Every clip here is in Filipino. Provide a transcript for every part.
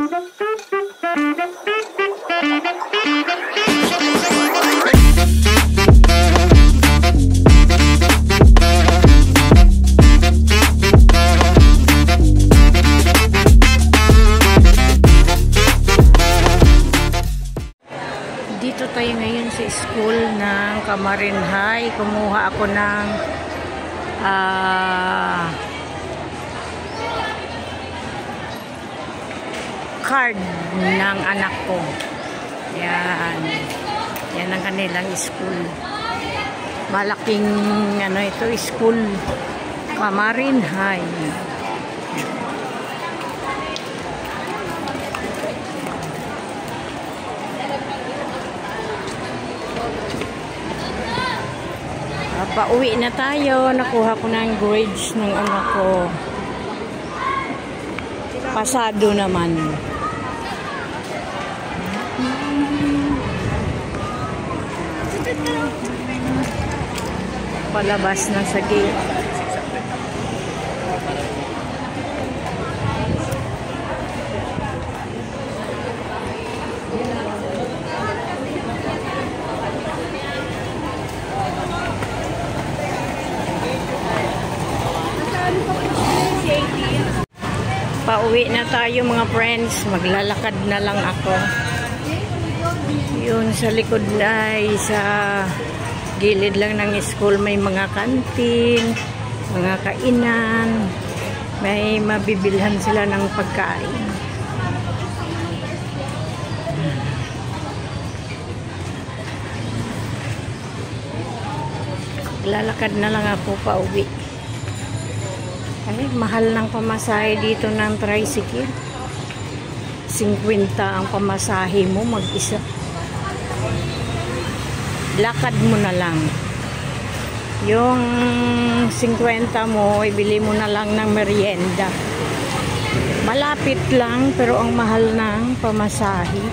Dito tayo ngayon sa school ng Camarin High. Kumuha ako ng card ng anak ko. Yan. Yan ang kanilang school. Malaking ito, school. Camarin High. Pauwi na tayo. Nakuha ko na ang grades ng anak ko. Pasado naman. Palabas na sa gate. Pauwi na tayo mga friends. Maglalakad na lang ako. Yun sa likod ay sa gilid lang ng school may mga kantin, mga kainan. May mabibilhan sila ng pagkain. Maglalakad na lang ako pauwi. Ay, mahal ng pamasahe dito ng tricycle. 50 ang pamasahe mo mag-isa. Lakad mo na lang. Yung 50 mo, ibili mo na lang ng merienda. Malapit lang, pero ang mahal ng pamasahe.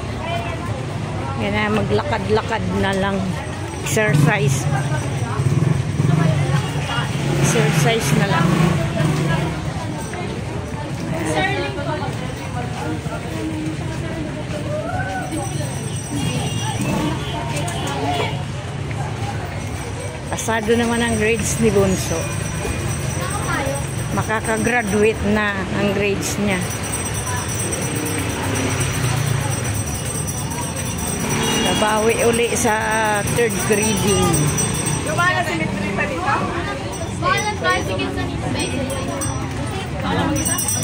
Yan na, maglakad-lakad na lang. Exercise. Exercise na lang. Pasado naman ang grades ni Bunso. Makakagraduate na ang grades niya. Nabawi uli sa 3rd grading.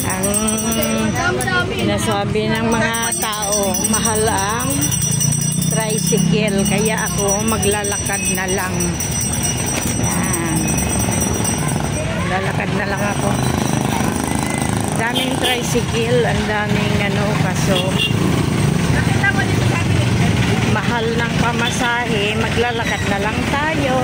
Ang sinasabi ng mga tao, mahal ang tricycle, kaya ako maglalakad na lang. Yan. Maglalakad na lang ako. Daming tricycle, ang daming kaso mahal ng pamasahe, maglalakad na lang tayo.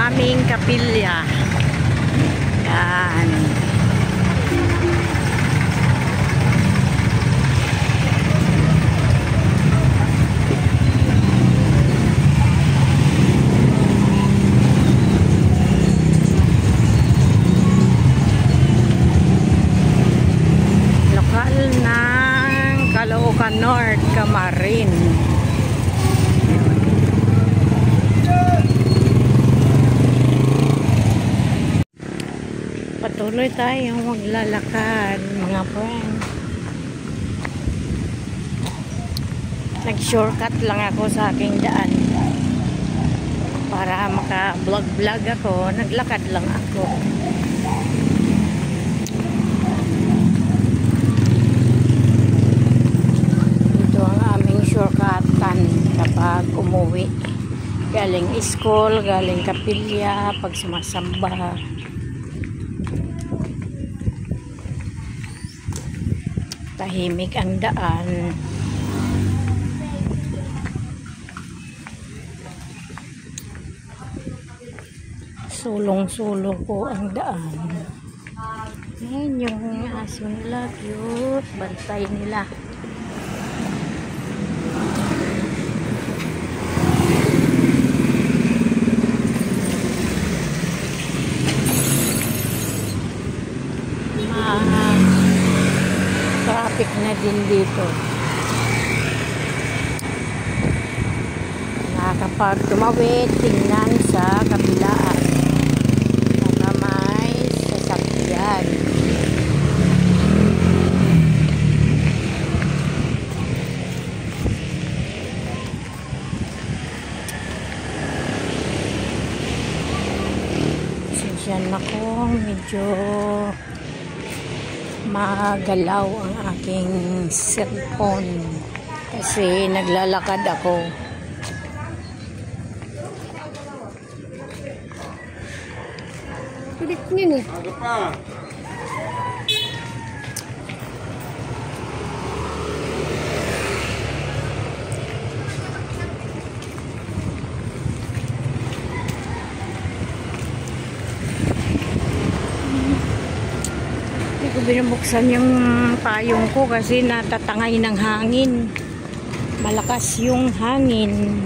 Aming kapilya. Yan. Lokal ng Caloocan North, Camarin. Patuloy tayong maglalakad mga friends. Nag-shortcut lang ako sa aking daan para maka-vlog ako. Naglakad lang ako. Ito ang aming shortcutan kapag umuwi. Galing school, galing kapilya, pag sumasamba. Tahimik ang daan. Sulong-sulong po ang daan. Ayan yung aso nila, cute. Bantay nila. Traffic na din dito. Nakakapag tumawid, tingnan sa kabilaan. Mga may sasakyan. Sensyan ako, medyo magalaw ang aking cellphone kasi naglalakad ako. Kulit niyo eh. Aga pa. Binubuksan yung payong ko kasi natatangay ng hangin. Malakas yung hangin.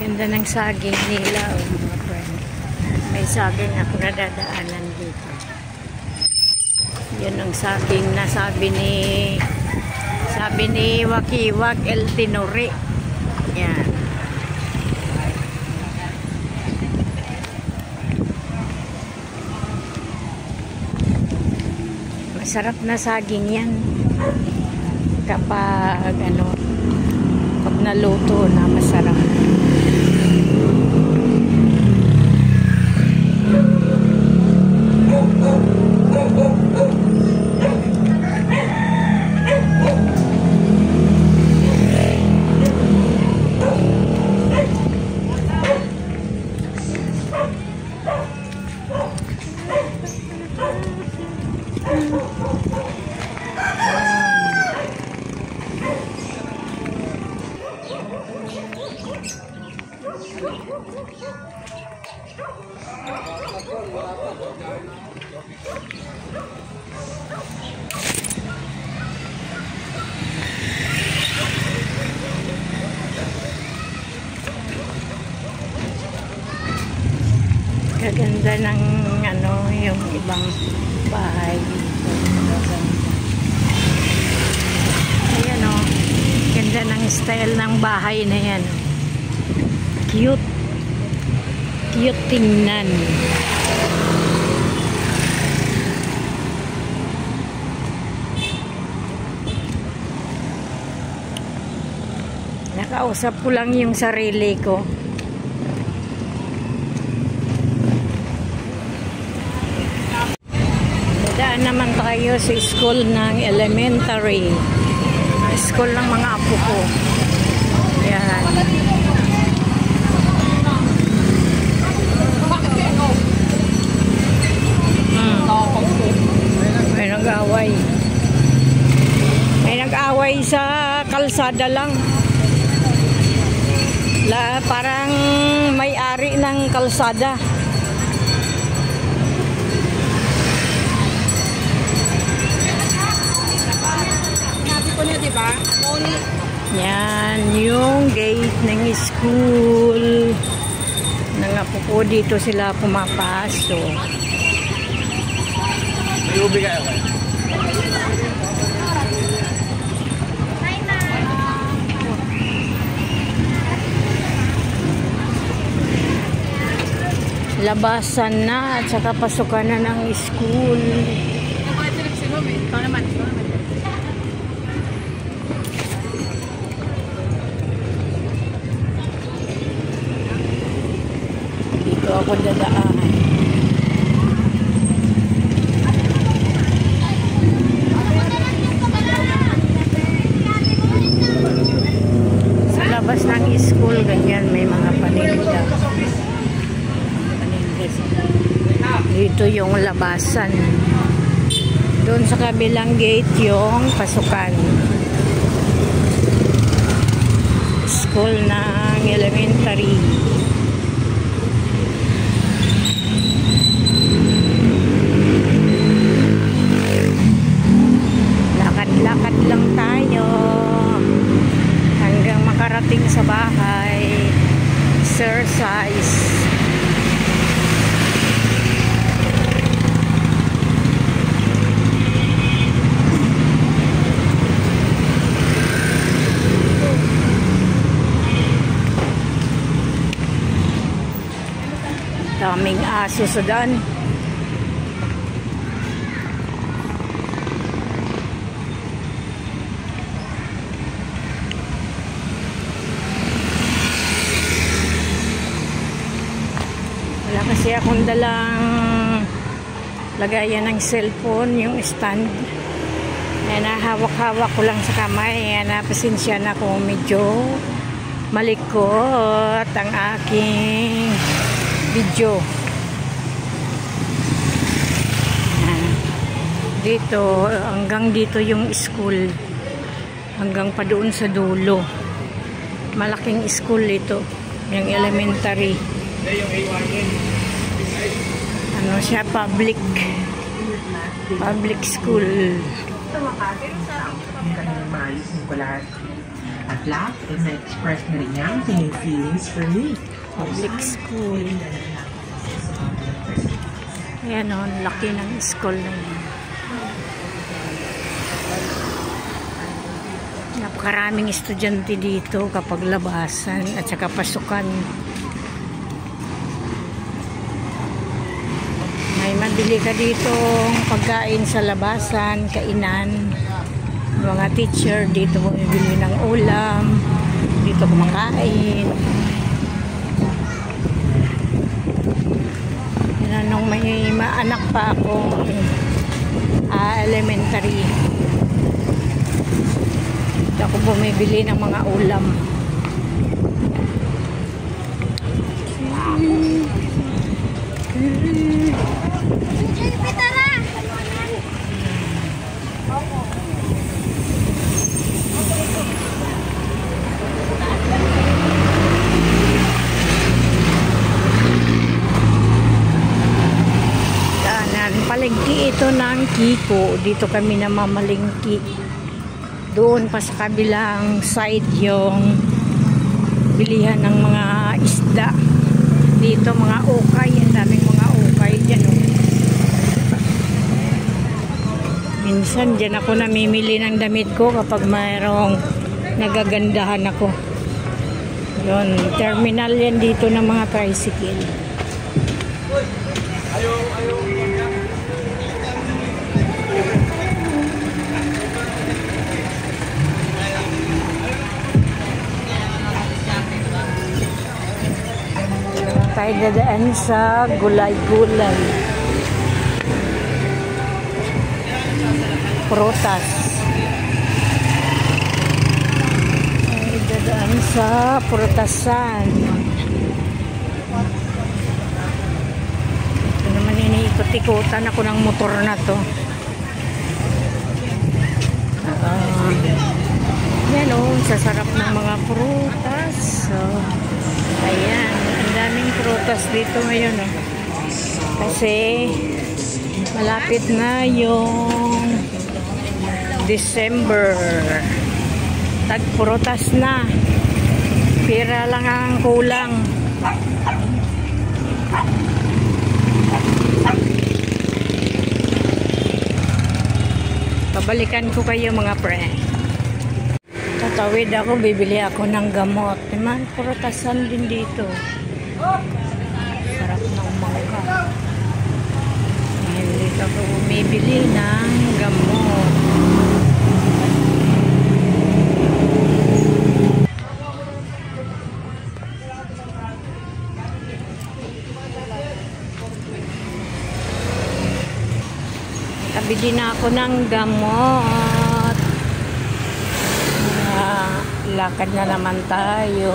Ganda ng saging nila, oh, mga friend. May saging ako nadadaanan dito. Yun ang saging na sabi ni Wakiwak El Tinore. Yan. Masarap na saging yan kapag pag naluto na masarap. Kaganda ng yung ibang bahay dito. Ayan o. Ganda ng style ng bahay na yan. Cute. Cute tingnan. Nakausap ko lang yung sarili ko. Dadaan naman tayo sa school ng elementary. School ng mga apo ko. Yan. May nag-away. May nag-away sa kalsada lang. Parang may-ari ng kalsada. Diba? Yan yung gate ng school ng apo ko. Dito sila pumapasok. May ubi kayo kayo? Labasan na at saka pasukan na ng school. Dito ako dadaan. Sa labas ng school, ganyan may mga paninda. Dito yung labasan. Doon sa kabilang gate yung pasukan. School ng elementary. exercise. Daming aso sa daan. Wala kasi akong dalang lagayan ng cellphone, yung stand. Ayan, hawak-hawak ko lang sa kamay. Ayan, pasensya na kung medyo malikot ang aking video. Dito, hanggang dito yung school. Hanggang pa doon sa dulo. Malaking school ito. Yung elementary. Ano siya? Public school. At last, ay na-express na rin niya ang feelings for me. Public school. Ayan o, laki ng school na yun. Napakaraming estudyante dito kapag labasan at saka pasukan. May mabili ka dito pagkain sa labasan, kainan. Mga teacher dito bumibili ng ulam, dito kumakain. Nung may maanak pa ako, elementary, dito ako bumibili ng mga ulam. Palengke ito ng Kiko. Dito kami namamalengke. Doon pa sa kabilang side yung bilihan ng mga isda. Dito mga ukay. Ang daming mga ukay dyan. Oh. Minsan dyan ako namimili ng damit ko kapag mayroong nagagandahan ako. Yun, terminal yan dito ng mga tricycle. Tayo dadaan sa gulay-gulay. Prutas. Tayo dadaan sa prutasan. Ito naman iniikot-ikutan ako ng motor na to. Yan o, sasarap ng mga prutas. So, ayan. Ang daming prutas dito ngayon, oh. Kasi malapit na yung December. Tag-prutas na. Pira lang ang kulang. Pabalikan ko kayo mga pre. Tatawid ako, bibili ako ng gamot. Naman, prutasan din dito. Sarap ng mangga. Ngayon dito ako bumibili ng gamot. Kabili na ako ng gamot. Lakad na naman tayo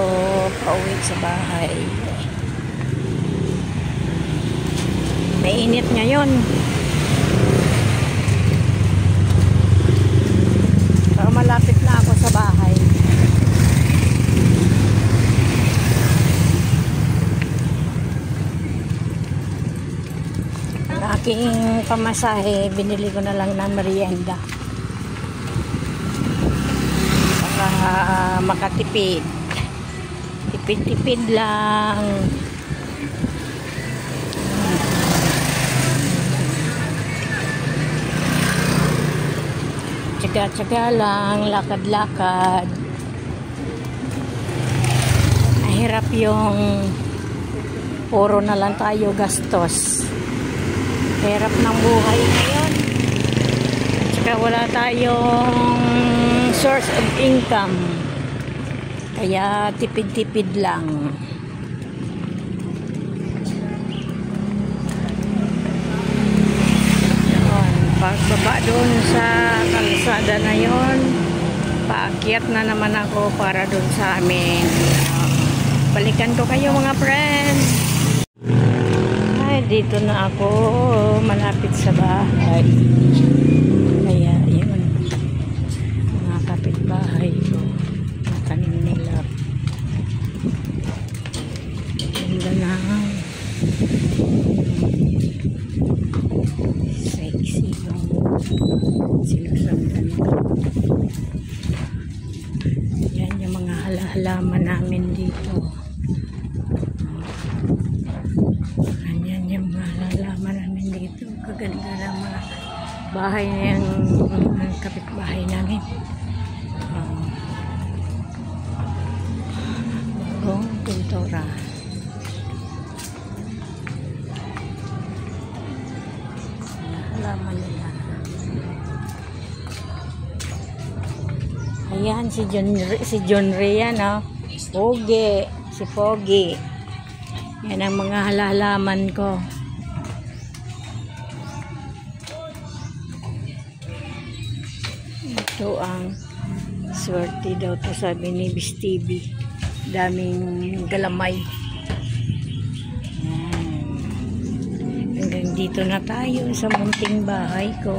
pauwi sa bahay. Mainit ngayon. Pero malapit na ako sa bahay. Ang aking pamasahe, binili ko na lang ng merienda. Para makatipid. Tipid-tipid lang. Tsaga-tsaga lang, lakad-lakad. Mahirap yung puro na lang tayo gastos. Hirap ng buhay ngayon. Tsaka wala tayong source of income. Kaya tipid-tipid lang. Pagbaba doon sa kalsada na yon, paakyat na naman ako para doon sa amin. Balikan ko kayo mga friends. Ay, dito na ako, malapit sa bahay. Kaya yun, mga kapitbahay ko, tanim nila. Ganda na. Sexy yung sinusundan ko. Yan yung mga halaman namin dito. Yan yung mga halaman namin dito. Kaganda ng mga bahay na yung kapitbahay namin. Bagong kultura. Halaman nila. Ayan, si John Rhea, no? Pogi. Si Pogi. Yan ang mga halaman ko. Ito ang swerte daw to, sabi ni Bis TV. Daming galamay. Hanggang dito na tayo sa munting bahay ko.